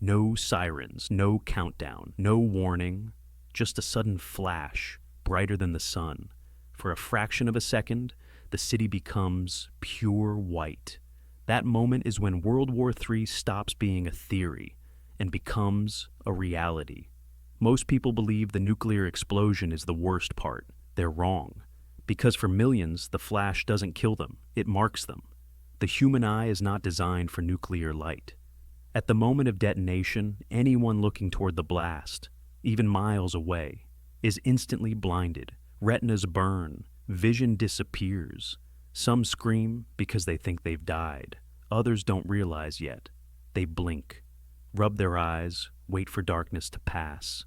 No sirens, no countdown, no warning, just a sudden flash, brighter than the sun. For a fraction of a second, the city becomes pure white. That moment is when World War III stops being a theory and becomes a reality. Most people believe the nuclear explosion is the worst part. They're wrong. Because for millions, the flash doesn't kill them, it marks them. The human eye is not designed for nuclear light. At the moment of detonation, anyone looking toward the blast, even miles away, is instantly blinded. Retinas burn, vision disappears. Some scream because they think they've died. Others don't realize yet. They blink, rub their eyes, wait for darkness to pass.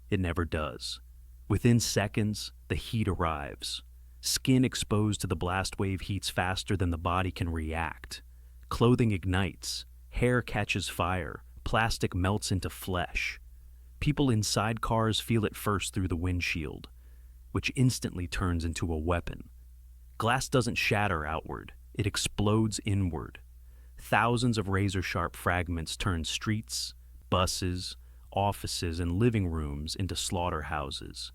It never does. Within seconds, the heat arrives. Skin exposed to the blast wave heats faster than the body can react. Clothing ignites. Hair catches fire. Plastic melts into flesh. People inside cars feel it first through the windshield, which instantly turns into a weapon. Glass doesn't shatter outward. It explodes inward. Thousands of razor-sharp fragments turn streets, buses, offices, and living rooms into slaughterhouses.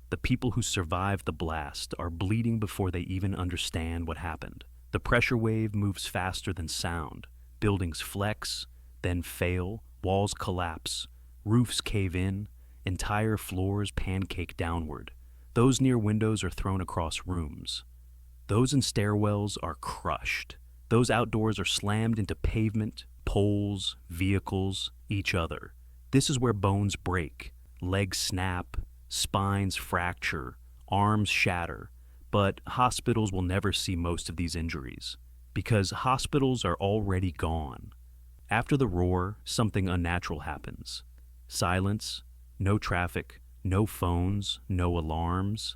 The people who survived the blast are bleeding before they even understand what happened. The pressure wave moves faster than sound. Buildings flex, then fail, walls collapse, roofs cave in, entire floors pancake downward. Those near windows are thrown across rooms. Those in stairwells are crushed. Those outdoors are slammed into pavement, poles, vehicles, each other. This is where bones break, legs snap, spines fracture, arms shatter. But hospitals will never see most of these injuries, because hospitals are already gone. After the roar, something unnatural happens. Silence, no traffic, no phones, no alarms.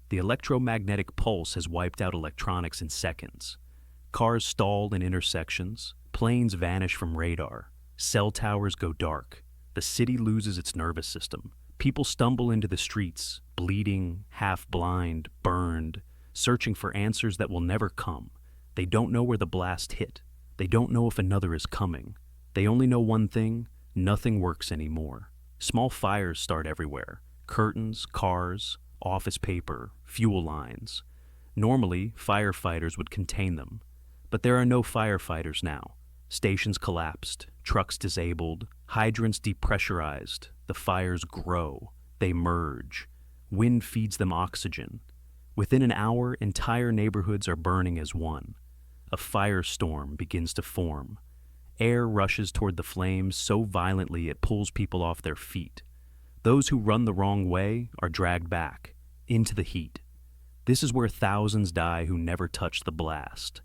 The electromagnetic pulse has wiped out electronics in seconds. Cars stall in intersections, planes vanish from radar, cell towers go dark. The city loses its nervous system. People stumble into the streets, bleeding, half-blind, burned, searching for answers that will never come. They don't know where the blast hit. They don't know if another is coming. They only know one thing: nothing works anymore. Small fires start everywhere. Curtains, cars, office paper, fuel lines. Normally, firefighters would contain them. But there are no firefighters now. Stations collapsed, trucks disabled, hydrants depressurized. The fires grow. They merge. Wind feeds them oxygen. Within an hour, entire neighborhoods are burning as one. A firestorm begins to form. Air rushes toward the flames so violently it pulls people off their feet. Those who run the wrong way are dragged back, into the heat. This is where thousands die who never touched the blast.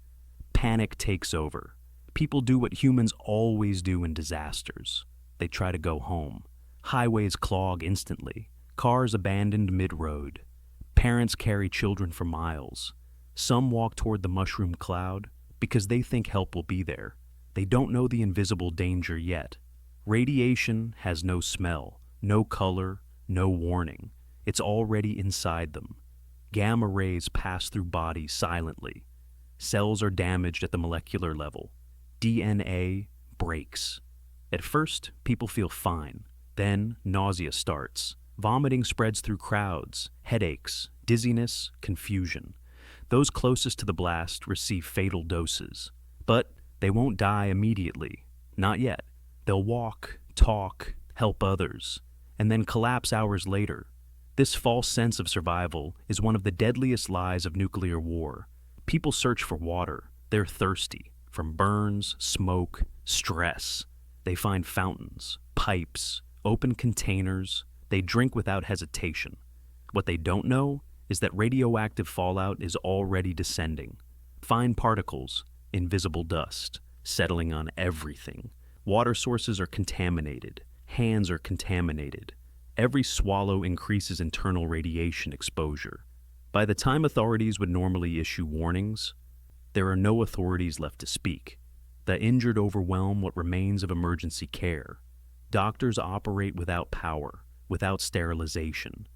Panic takes over. People do what humans always do in disasters. They try to go home. Highways clog instantly. Cars abandoned mid-road. Parents carry children for miles. Some walk toward the mushroom cloud because they think help will be there. They don't know the invisible danger yet. Radiation has no smell, no color, no warning. It's already inside them. Gamma rays pass through bodies silently. Cells are damaged at the molecular level. DNA breaks. At first, people feel fine. Then, nausea starts. Vomiting spreads through crowds, headaches, dizziness, confusion. Those closest to the blast receive fatal doses. But they won't die immediately. Not yet. They'll walk, talk, help others, and then collapse hours later. This false sense of survival is one of the deadliest lies of nuclear war. People search for water. They're thirsty. From burns, smoke, stress. They find fountains, pipes, open containers. They drink without hesitation. What they don't know is that radioactive fallout is already descending. Fine particles, invisible dust, settling on everything. Water sources are contaminated. Hands are contaminated. Every swallow increases internal radiation exposure. By the time authorities would normally issue warnings, there are no authorities left to speak. The injured overwhelm what remains of emergency care. Doctors operate without power, without sterilization,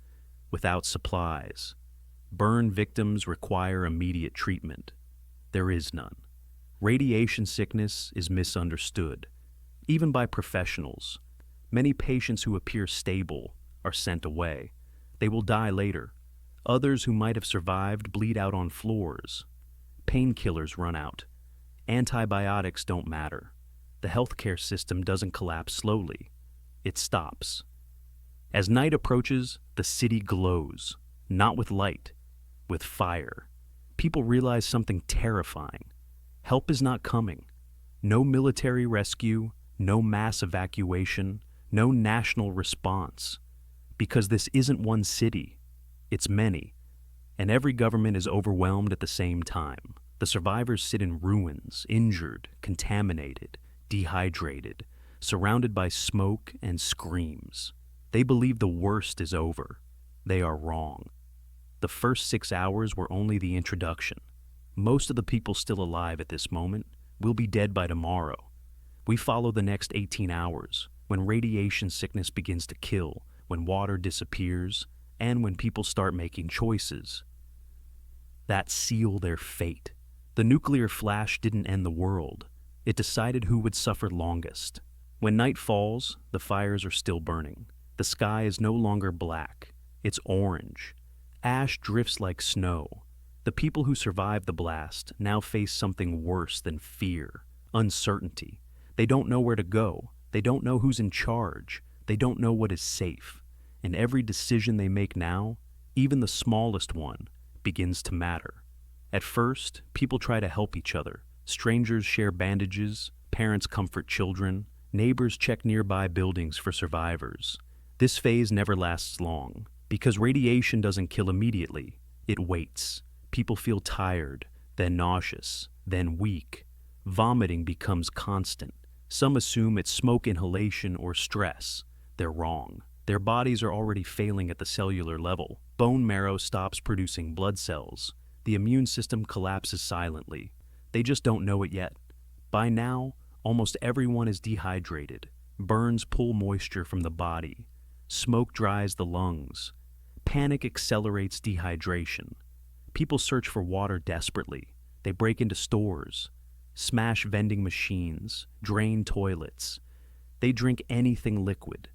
without supplies. Burn victims require immediate treatment. There is none. Radiation sickness is misunderstood, even by professionals. Many patients who appear stable are sent away. They will die later. Others who might have survived bleed out on floors. Painkillers run out. Antibiotics don't matter. The healthcare system doesn't collapse slowly. It stops. As night approaches, the city glows, not with light, with fire. People realize something terrifying. Help is not coming. No military rescue, no mass evacuation, no national response. Because this isn't one city, it's many, and every government is overwhelmed at the same time. The survivors sit in ruins, injured, contaminated, dehydrated, surrounded by smoke and screams. They believe the worst is over. They are wrong. The first 6 hours were only the introduction. Most of the people still alive at this moment will be dead by tomorrow. We follow the next 18 hours, when radiation sickness begins to kill, when water disappears, and when people start making choices that seal their fate. The nuclear flash didn't end the world. It decided who would suffer longest. When night falls, the fires are still burning. The sky is no longer black. It's orange. Ash drifts like snow. The people who survived the blast now face something worse than fear, uncertainty. They don't know where to go. They don't know who's in charge. They don't know what is safe. And every decision they make now, even the smallest one, begins to matter. At first, people try to help each other. Strangers share bandages, parents comfort children, neighbors check nearby buildings for survivors. This phase never lasts long, because radiation doesn't kill immediately. It waits. People feel tired, then nauseous, then weak. Vomiting becomes constant. Some assume it's smoke inhalation or stress. They're wrong. Their bodies are already failing at the cellular level. Bone marrow stops producing blood cells. The immune system collapses silently. They just don't know it yet. By now, almost everyone is dehydrated. Burns pull moisture from the body. Smoke dries the lungs. Panic accelerates dehydration. People search for water desperately. They break into stores, smash vending machines, drain toilets. They drink anything liquid.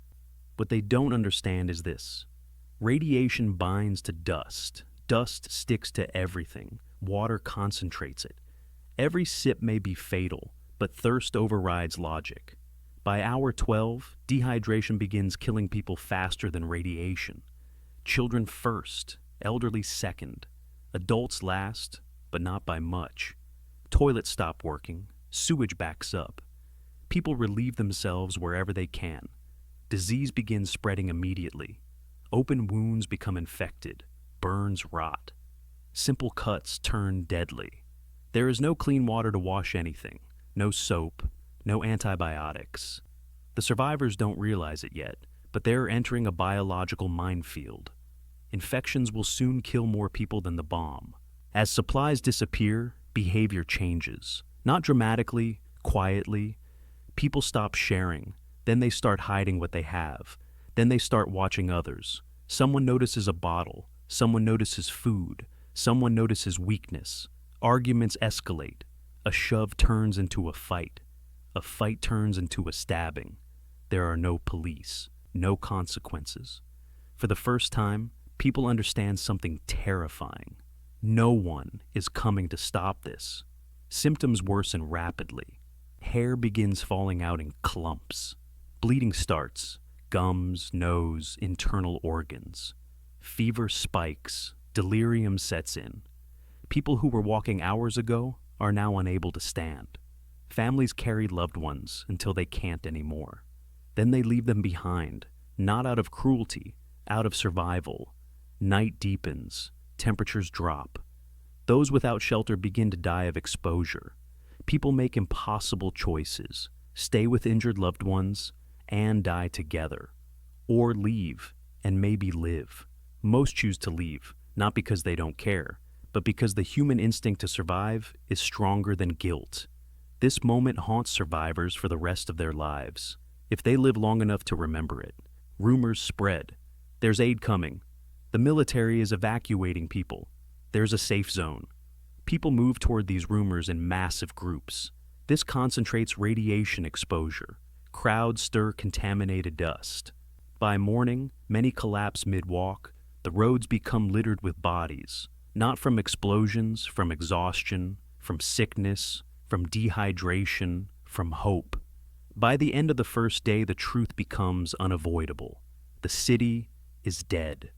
What they don't understand is this. Radiation binds to dust. Dust sticks to everything. Water concentrates it. Every sip may be fatal, but thirst overrides logic. By hour 12, dehydration begins killing people faster than radiation. Children first, elderly second. Adults last, but not by much. Toilets stop working. Sewage backs up. People relieve themselves wherever they can. Disease begins spreading immediately. Open wounds become infected. Burns rot. Simple cuts turn deadly. There is no clean water to wash anything. No soap. No antibiotics. The survivors don't realize it yet, but they're entering a biological minefield. Infections will soon kill more people than the bomb. As supplies disappear, behavior changes. Not dramatically, quietly. People stop sharing. Then they start hiding what they have. Then they start watching others. Someone notices a bottle. Someone notices food. Someone notices weakness. Arguments escalate. A shove turns into a fight. A fight turns into a stabbing. There are no police. No consequences. For the first time, people understand something terrifying. No one is coming to stop this. Symptoms worsen rapidly. Hair begins falling out in clumps. Bleeding starts. Gums, nose, internal organs. Fever spikes. Delirium sets in. People who were walking hours ago are now unable to stand. Families carry loved ones until they can't anymore. Then they leave them behind, not out of cruelty, out of survival. Night deepens. Temperatures drop. Those without shelter begin to die of exposure. People make impossible choices. Stay with injured loved ones and die together. Or leave and maybe live. Most choose to leave, not because they don't care, but because the human instinct to survive is stronger than guilt. This moment haunts survivors for the rest of their lives, if they live long enough to remember it. Rumors spread. There's aid coming. The military is evacuating people. There's a safe zone. People move toward these rumors in massive groups. This concentrates radiation exposure. Crowds stir contaminated dust. By morning, many collapse mid-walk. The roads become littered with bodies, not from explosions, from exhaustion, from sickness, from dehydration, from hope. By the end of the first day, the truth becomes unavoidable. The city is dead,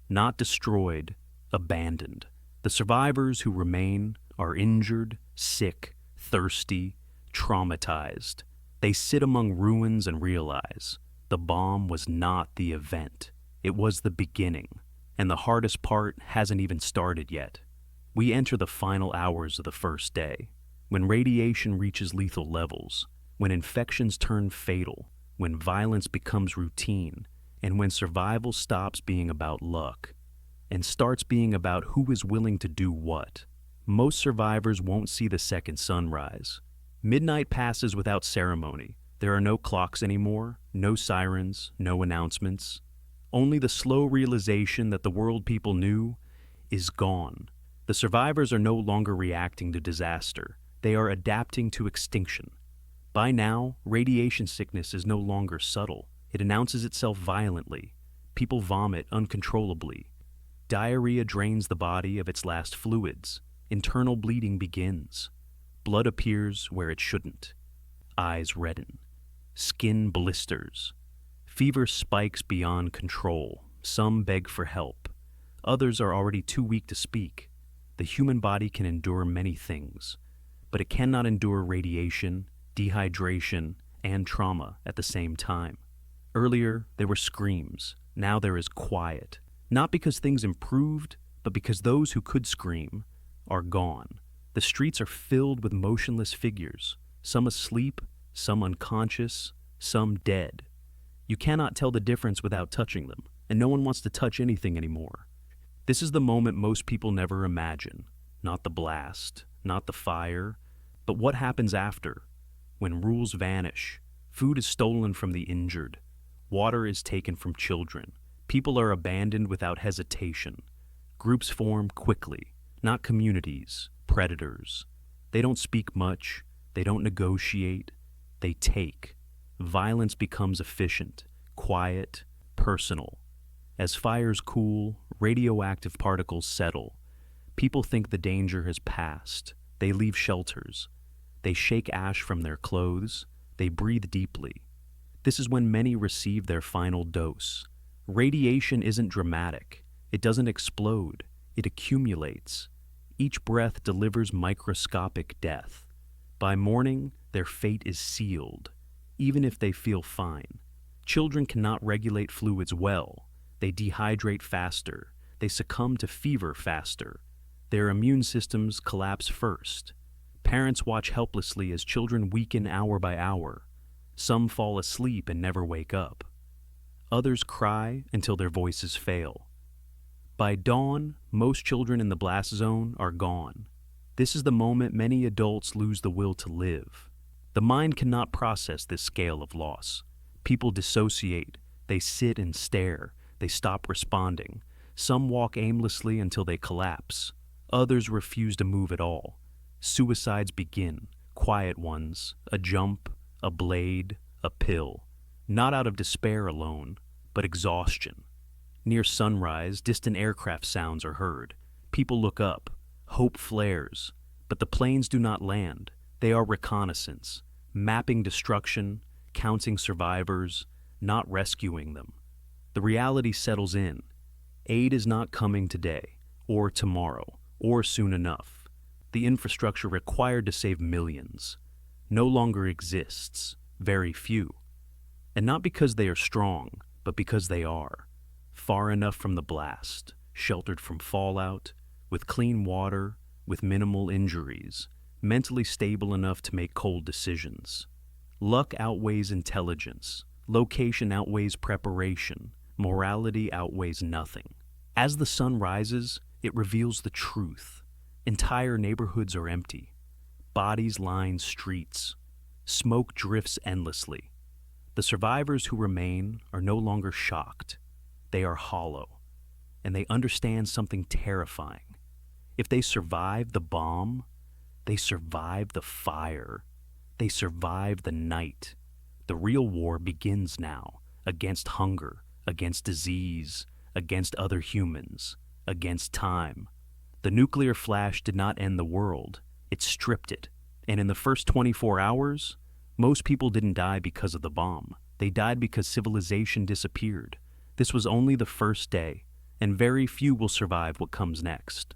not destroyed, abandoned. The survivors who remain are injured, sick, thirsty, traumatized. They sit among ruins and realize the bomb was not the event. It was the beginning, and the hardest part hasn't even started yet. We enter the final hours of the first day, when radiation reaches lethal levels, when infections turn fatal, when violence becomes routine, and when survival stops being about luck and starts being about who is willing to do what. Most survivors won't see the second sunrise. Midnight passes without ceremony. There are no clocks anymore, no sirens, no announcements. Only the slow realization that the world people knew is gone. The survivors are no longer reacting to disaster. They are adapting to extinction. By now, radiation sickness is no longer subtle. It announces itself violently. People vomit uncontrollably. Diarrhea drains the body of its last fluids. Internal bleeding begins. Blood appears where it shouldn't. Eyes redden. Skin blisters. Fever spikes beyond control. Some beg for help. Others are already too weak to speak. The human body can endure many things, but it cannot endure radiation, dehydration, and trauma at the same time. Earlier, there were screams. Now there is quiet. Not because things improved, but because those who could scream are gone. The streets are filled with motionless figures, some asleep, some unconscious, some dead. You cannot tell the difference without touching them, and no one wants to touch anything anymore. This is the moment most people never imagine. Not the blast, not the fire, but what happens after, when rules vanish, food is stolen from the injured, water is taken from children, people are abandoned without hesitation. Groups form quickly, not communities, predators. They don't speak much, they don't negotiate, they take. Violence becomes efficient, quiet, personal. As fires cool, radioactive particles settle. People think the danger has passed. They leave shelters. They shake ash from their clothes. They breathe deeply. This is when many receive their final dose. Radiation isn't dramatic. It doesn't explode. It accumulates. Each breath delivers microscopic death. By morning, their fate is sealed, even if they feel fine. Children cannot regulate fluids well. They dehydrate faster. They succumb to fever faster. Their immune systems collapse first. Parents watch helplessly as children weaken hour by hour. Some fall asleep and never wake up. Others cry until their voices fail. By dawn, most children in the blast zone are gone. This is the moment many adults lose the will to live. The mind cannot process this scale of loss. People dissociate. They sit and stare. They stop responding. Some walk aimlessly until they collapse. Others refuse to move at all. Suicides begin, quiet ones, a jump, a blade, a pill. Not out of despair alone, but exhaustion. Near sunrise, distant aircraft sounds are heard. People look up. Hope flares. But the planes do not land. They are reconnaissance, mapping destruction, counting survivors, not rescuing them. The reality settles in. Aid is not coming today, or tomorrow, or soon enough. The infrastructure required to save millions no longer exists, very few. And not because they are strong, but because they are. Far enough from the blast, sheltered from fallout, with clean water, with minimal injuries, mentally stable enough to make cold decisions. Luck outweighs intelligence. Location outweighs preparation. Morality outweighs nothing. As the sun rises, it reveals the truth. Entire neighborhoods are empty. Bodies line streets. Smoke drifts endlessly. The survivors who remain are no longer shocked. They are hollow, and they understand something terrifying. If they survive the bomb, they survive the fire. They survive the night. The real war begins now, against hunger, against disease, against other humans, against time. The nuclear flash did not end the world, it stripped it. And in the first 24 hours, most people didn't die because of the bomb. They died because civilization disappeared. This was only the first day, and very few will survive what comes next.